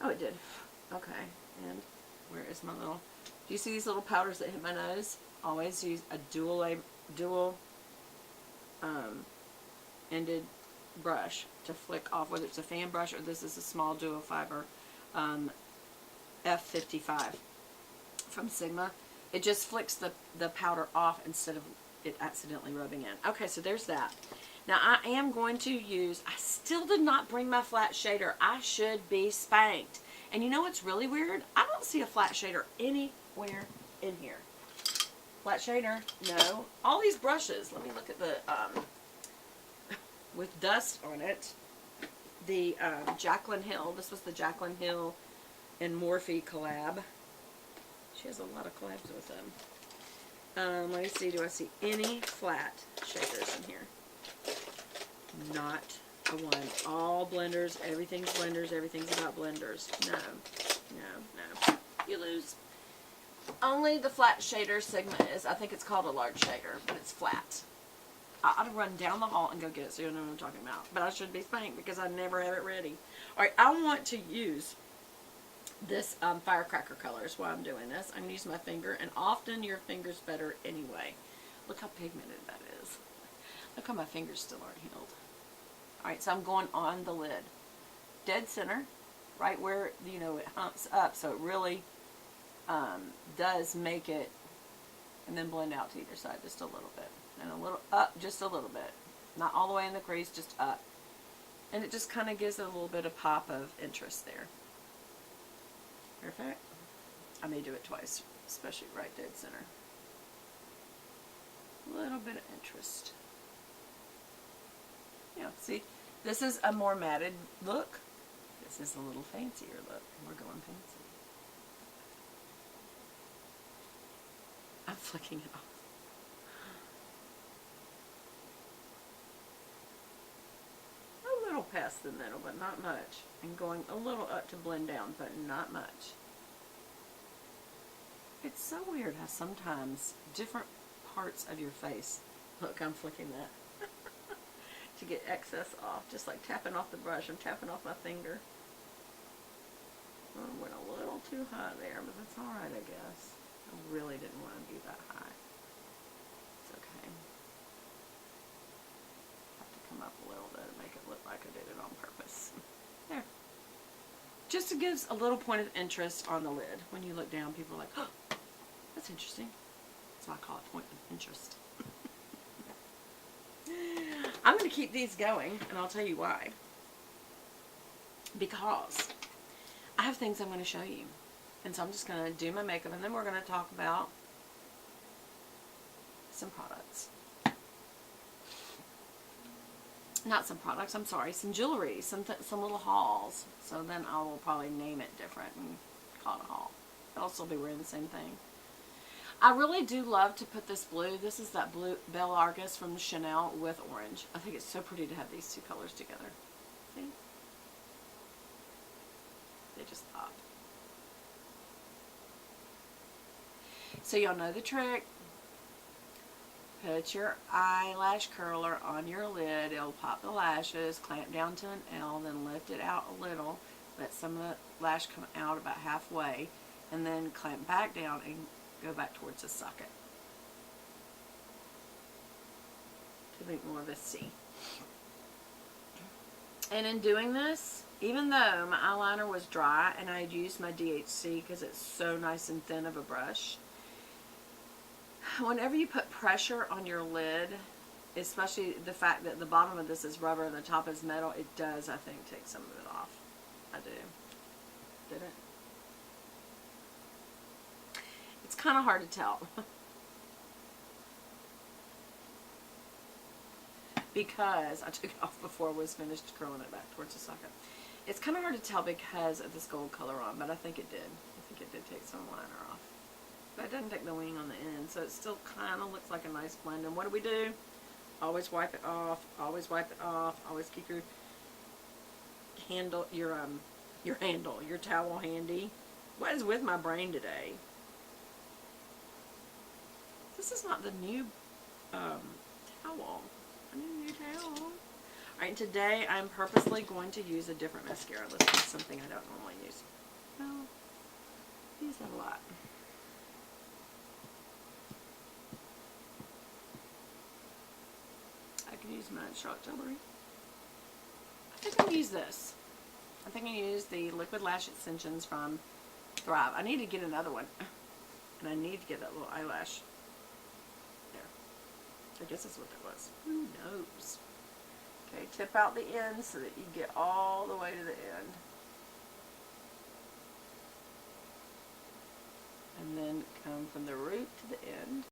Oh, it did. Okay. And where is my little... Do you see these little powders that hit my nose? Always use a dual ended brush to flick off, whether it's a fan brush or this is a small dual fiber F55 from Sigma. It just flicks the powder off instead of it accidentally rubbing in. Okay, so there's that. Now I am going to use, I still did not bring my flat shader. I should be spanked. And you know what's really weird? I don't see a flat shader anywhere in here. Flat shader, no. All these brushes, let me look at the, with dust on it, the Jaclyn Hill. This was the Jaclyn Hill and Morphe collab. She has a lot of collabs with them. Let me see, do I see any flat shaders in here? Not a one. All blenders, everything's about blenders. No, no, no. You lose. Only the flat shader Sigma is. I think it's called a large shader, but it's flat. I ought to run down the hall and go get it so you know what I'm talking about. But I should be spanked because I never have it ready. Alright, I want to use this firecracker color is why I'm doing this. I'm going to use my finger, and often your finger's better anyway. Look how pigmented that is. Look how my fingers still aren't healed. Alright, so I'm going on the lid. Dead center, right where, you know, it humps up, so it really does make it, and then blend out to either side just a little bit. And a little up, just a little bit. Not all the way in the crease, just up. And it just kind of gives it a little bit of pop of interest there. Perfect. I may do it twice, especially right dead center. A little bit of interest. Yeah, see, this is a more matted look. This is a little fancier look. We're going fancy. I'm flicking it off. A little past the middle, but not much. And going a little up to blend down, but not much. It's so weird how sometimes different parts of your face, look, I'm flicking that, to get excess off, just like tapping off the brush. I'm tapping off my finger. I went a little too high there, but that's alright, I guess. I really didn't want to be that high. It's okay. Have to come up a little bit and make it look like I did it on purpose. There. Just to give a little point of interest on the lid. When you look down, people are like, oh, that's interesting. That's why I call it point of interest. I'm going to keep these going, and I'll tell you why. Because I have things I'm going to show you. And so I'm just going to do my makeup, and then we're going to talk about some products. Not some products, I'm sorry, some jewelry, some little hauls. So then I will probably name it different and call it a haul. But I'll still be wearing the same thing. I really do love to put this blue. This is that blue Belle Argus from Chanel with orange. I think it's so pretty to have these two colors together. See? They just pop. So y'all know the trick. Put your eyelash curler on your lid. It'll pop the lashes. Clamp down to an L. Then lift it out a little. Let some of the lash come out about halfway. And then clamp back down and go back towards the socket. To make more of a C. And in doing this, even though my eyeliner was dry and I had used my DHC because it's so nice and thin of a brush, whenever you put pressure on your lid, especially the fact that the bottom of this is rubber and the top is metal, it does, I think, take some of it off. I do. Did it? It's kind of hard to tell. Because I took it off before I was finished curling it back towards the socket. It's kind of hard to tell because of this gold color on, but I think it did. I think it did take some liner off. But it doesn't take the wing on the end, so it still kind of looks like a nice blend. And what do? Always wipe it off. Always wipe it off. Always keep your handle, your towel handy. What is with my brain today? This is not the new towel. I need a new towel. Alright, today I'm purposely going to use a different mascara. Let's use something I don't normally use. Well, these have a lot. I could use my Charlotte Tilbury. I think I'm going to use this. I think I'm going to use the Liquid Lash Extensions from Thrive. I need to get another one. And I need to get that little eyelash. There. I guess that's what that was. Who knows? Okay, tip out the end so that you get all the way to the end. And then come from the root to the end.